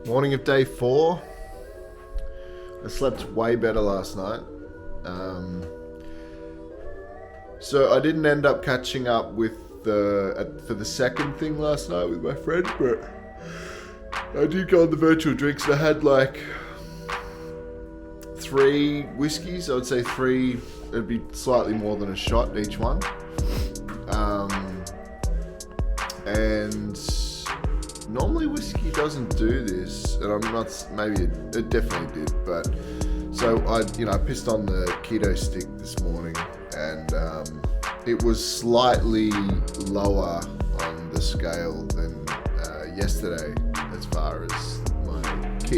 Morning of day 4. I slept way better last night. So I didn't end up catching up with for the second thing last night with my friend, but I did go on the virtual drinks and I had like 3 whiskeys. I would say 3, it'd be slightly more than a shot each one. And normally whiskey doesn't do this, and I'm not, maybe it definitely did, but so I pissed on the keto stick this morning, and it was slightly lower on the scale than yesterday as far as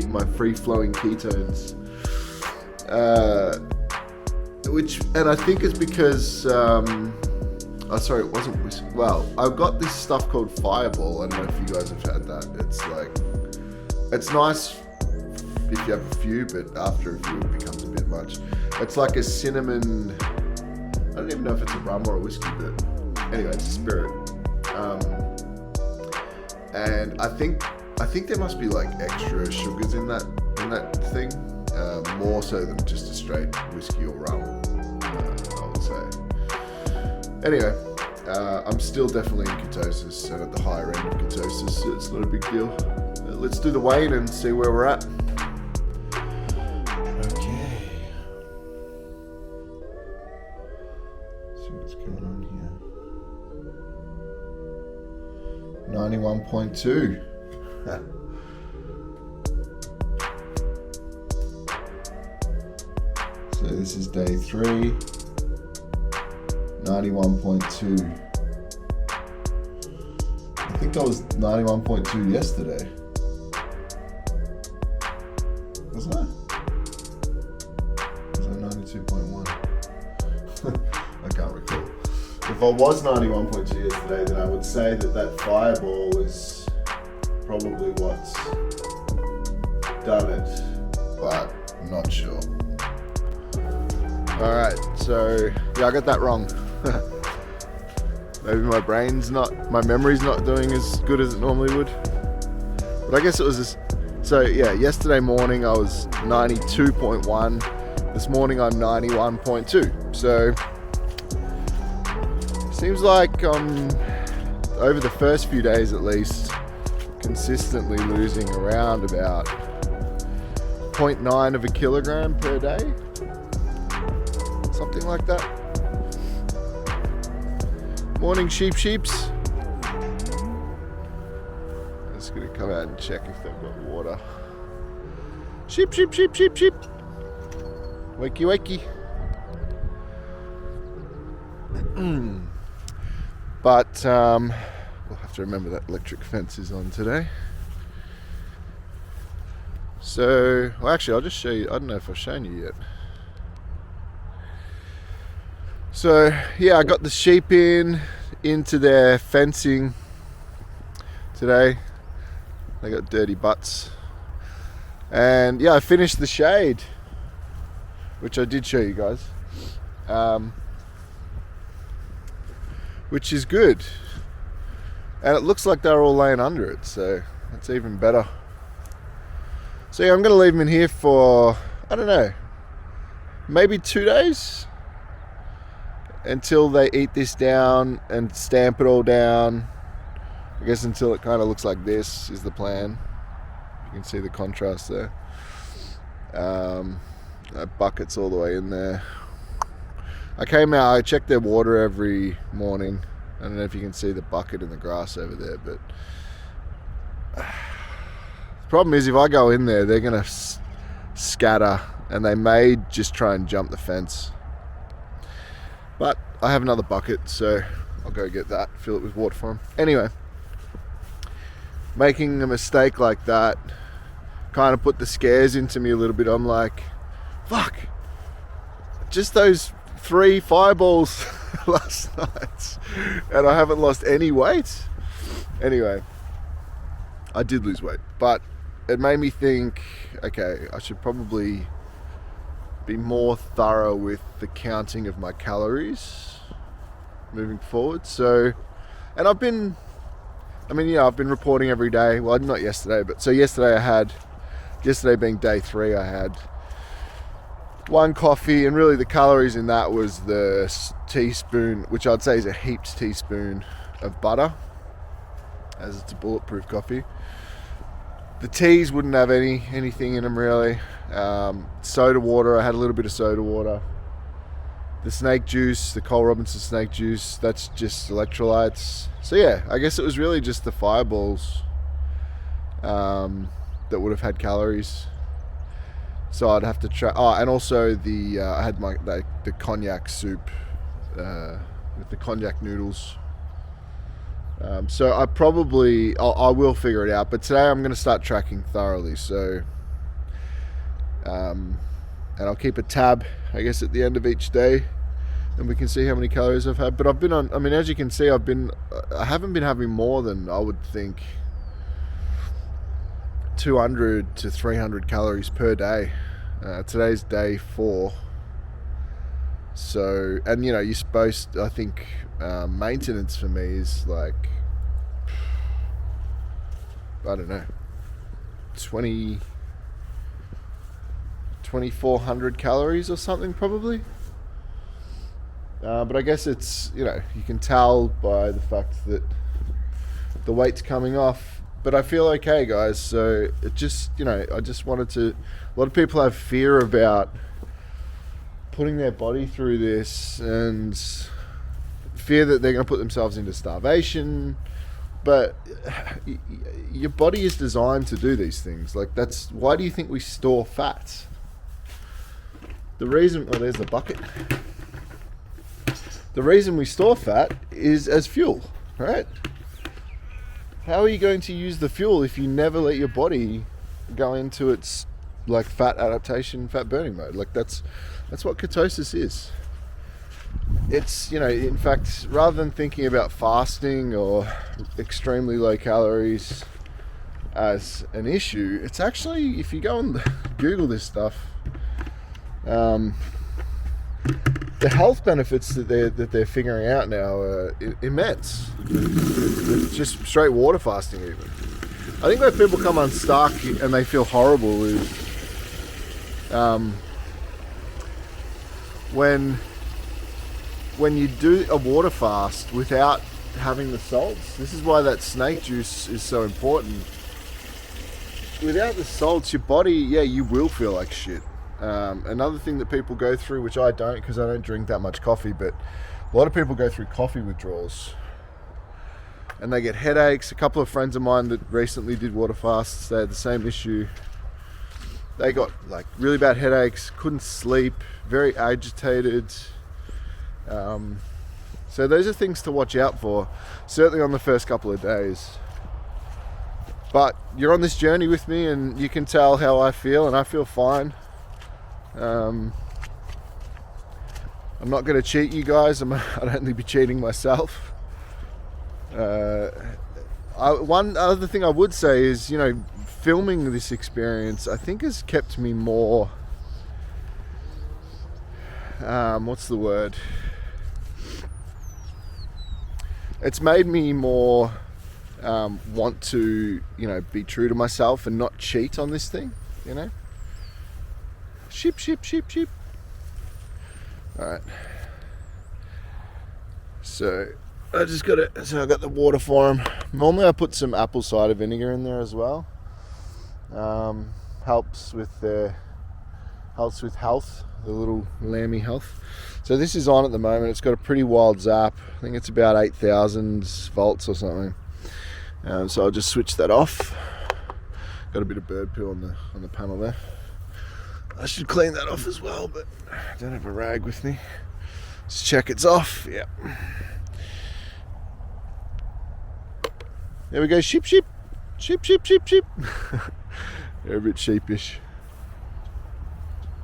my free-flowing ketones, and I think it's because it wasn't whiskey. Well, I've got this stuff called Fireball. I don't know if you guys have had that. It's nice if you have a few, but after a few it becomes a bit much. It's like a cinnamon, I don't even know if it's a rum or a whiskey, but anyway, it's a spirit. And I think there must be like extra sugars in that thing, more so than just a straight whiskey or rum, I would say. Anyway, I'm still definitely in ketosis and at the higher end of ketosis, so it's not a big deal. Let's do the weigh-in and see where we're at. Okay. Let's see what's going on here. 91.2. So this is day 3. 91.2. I think I was 91.2 yesterday. Wasn't I? Was I 92.1? I can't recall. If I was 91.2 yesterday, then I would say that Fireball is probably what's done it, but I'm not sure. Alright, so yeah, I got that wrong. Maybe my memory's not doing as good as it normally would. But I guess it was this. So yeah, yesterday morning I was 92.1. This morning I'm 91.2. So seems like over the first few days at least, consistently losing around about 0.9 of a kilogram per day. Something like that. Morning, sheeps. I'm just gonna come out and check if they've got water. Sheep. Wakey. But we'll have to remember that electric fence is on today. So, well, actually, I'll just show you. I don't know if I've shown you yet. So yeah, I got the sheep into their fencing today. They got dirty butts. And yeah, I finished the shade, which I did show you guys. Which is good. And it looks like they're all laying under it, so that's even better. So yeah, I'm gonna leave them in here for, I don't know, maybe 2 days? Until they eat this down and stamp it all down. I guess until it kind of looks like this is the plan. You can see the contrast there. That bucket's all the way in there. I came out, I checked their water every morning. I don't know if you can see the bucket in the grass over there, but the problem is if I go in there, they're gonna scatter and they may just try and jump the fence. But I have another bucket, so I'll go get that, fill it with water for him. Anyway, making a mistake like that kind of put the scares into me a little bit. I'm like, fuck, just those 3 fireballs last night, and I haven't lost any weight. Anyway, I did lose weight, but it made me think, okay, I should probably be more thorough with the counting of my calories moving forward. So, and I've been I mean, I've been reporting every day. Well, not yesterday, but so yesterday being day 3, I had 1 coffee, and really the calories in that was the teaspoon, which I'd say is a heaped teaspoon of butter, as it's a bulletproof coffee. The teas wouldn't have anything in them really. Soda water, I had a little bit of soda water. The snake juice, the Cole Robinson snake juice, that's just electrolytes. So yeah, I guess it was really just the fireballs that would have had calories. So I'd have to try. Oh, and also I had the cognac soup with the cognac noodles. So I will figure it out. But today I'm going to start tracking thoroughly. So, and I'll keep a tab, I guess, at the end of each day, and we can see how many calories I've had. But I've been on. I mean, as you can see, I haven't been having more than, I would think, 200 to 300 calories per day. Today's day 4. So, and you're supposed to, I think, maintenance for me is like, I don't know, 2,400 calories or something probably. But I guess it's, you can tell by the fact that the weight's coming off. But I feel okay, guys. So it just, I just wanted to. A lot of people have fear about putting their body through this and fear that they're going to put themselves into starvation. But your body is designed to do these things. Like, that's why do you think we store fat? The reason, there's the bucket. The reason we store fat is as fuel, right? How are you going to use the fuel if you never let your body go into its like fat adaptation, fat burning mode? Like that's what ketosis is. It's, in fact, rather than thinking about fasting or extremely low calories as an issue, it's actually, if you go and Google this stuff, the health benefits that they're figuring out now are immense. With just straight water fasting even. I think where people come unstuck and they feel horrible is when you do a water fast without having the salts. This is why that snake juice is so important. Without the salts, your body, you will feel like shit. Another thing that people go through, which I don't because I don't drink that much coffee, but a lot of people go through coffee withdrawals and they get headaches. A couple of friends of mine that recently did water fasts, they had the same issue. They got like really bad headaches, couldn't sleep, very agitated. So those are things to watch out for, certainly on the first couple of days. But you're on this journey with me and you can tell how I feel, and I feel fine. I'm not going to cheat you guys. I'd only be cheating myself. One other thing I would say is, filming this experience, I think has kept me more, what's the word? It's made me more want to, be true to myself and not cheat on this thing, Sheep. Alright. So I got the water for them. Normally I put some apple cider vinegar in there as well. Helps with health, the little lammy health. So this is on at the moment. It's got a pretty wild zap. I think it's about 8,000 volts or something. So I'll just switch that off. Got a bit of bird poo on the panel there. I should clean that off as well, but I don't have a rag with me. Just check it's off. Yep. There we go. Sheep. They're a bit sheepish.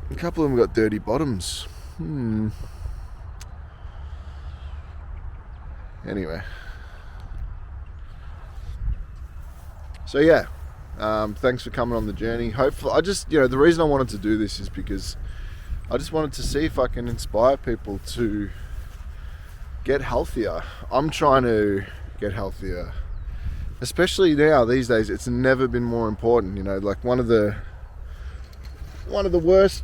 A couple of them got dirty bottoms. Anyway. So yeah. Thanks for coming on the journey. Hopefully, the reason I wanted to do this is because I just wanted to see if I can inspire people to get healthier. I'm trying to get healthier especially now these days, it's never been more important. You know, like one of the worst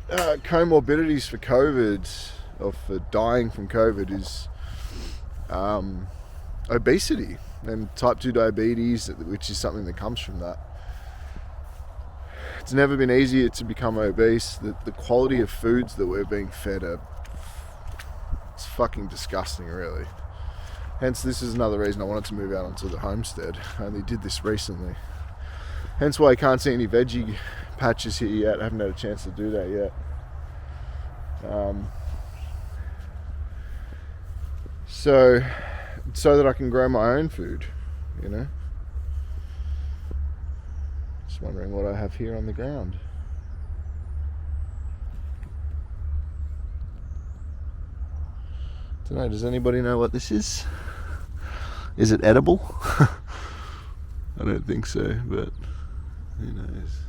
comorbidities for COVID, or for dying from COVID, is obesity and type 2 diabetes, which is something that comes from that. It's never been easier to become obese. The quality of foods that we're being fed it's fucking disgusting, really. Hence, this is another reason I wanted to move out onto the homestead. I only did this recently. Hence why I can't see any veggie patches here yet. I haven't had a chance to do that yet. So that I can grow my own food, you know. Just wondering what I have here on the ground. Don't know, does anybody know what this is? Is it edible? I don't think so, but who knows.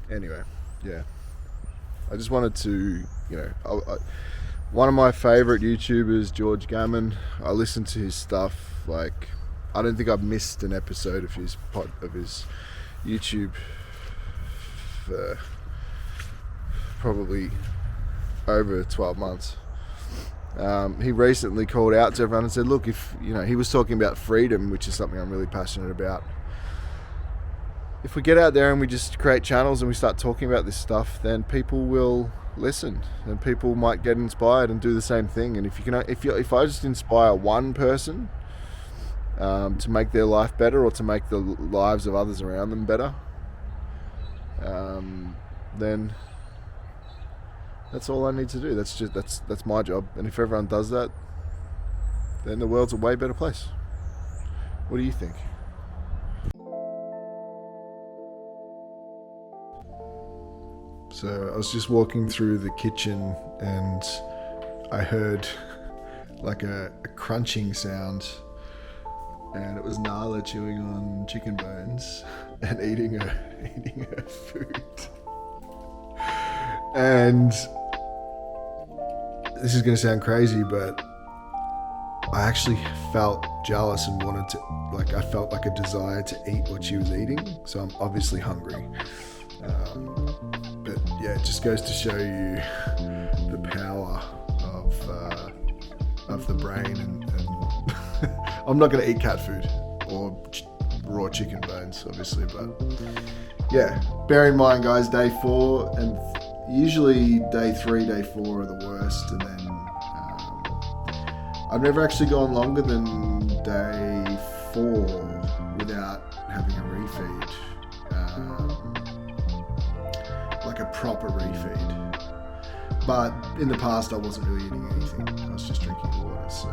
Anyway, yeah. I just wanted to, you know, one of my favourite YouTubers, George Gammon, I listen to his stuff. Like, I don't think I've missed an episode of his YouTube for probably over 12 months. He recently called out to everyone and said, look, if, you know, he was talking about freedom, which is something I'm really passionate about. If we get out there and we just create channels and we start talking about this stuff, then people will listen, and people might get inspired and do the same thing. And if I just inspire one person to make their life better, or to make the lives of others around them better, then that's all I need to do. That's my job. And if everyone does that, then the world's a way better place. What do you think? So I was just walking through the kitchen and I heard like a crunching sound, and it was Nala chewing on chicken bones and eating her food. And this is going to sound crazy, but I actually felt jealous and wanted to, I felt like a desire to eat what she was eating. So I'm obviously hungry. But yeah, it just goes to show you the power of the brain. And I'm not going to eat cat food or raw chicken bones, obviously. But yeah, bear in mind, guys, day 4 and usually day 3, day 4 are the worst, and then I've never actually gone longer than day 4 without having a refeed, like a proper refeed. But in the past, I wasn't really eating anything. I was just drinking water. So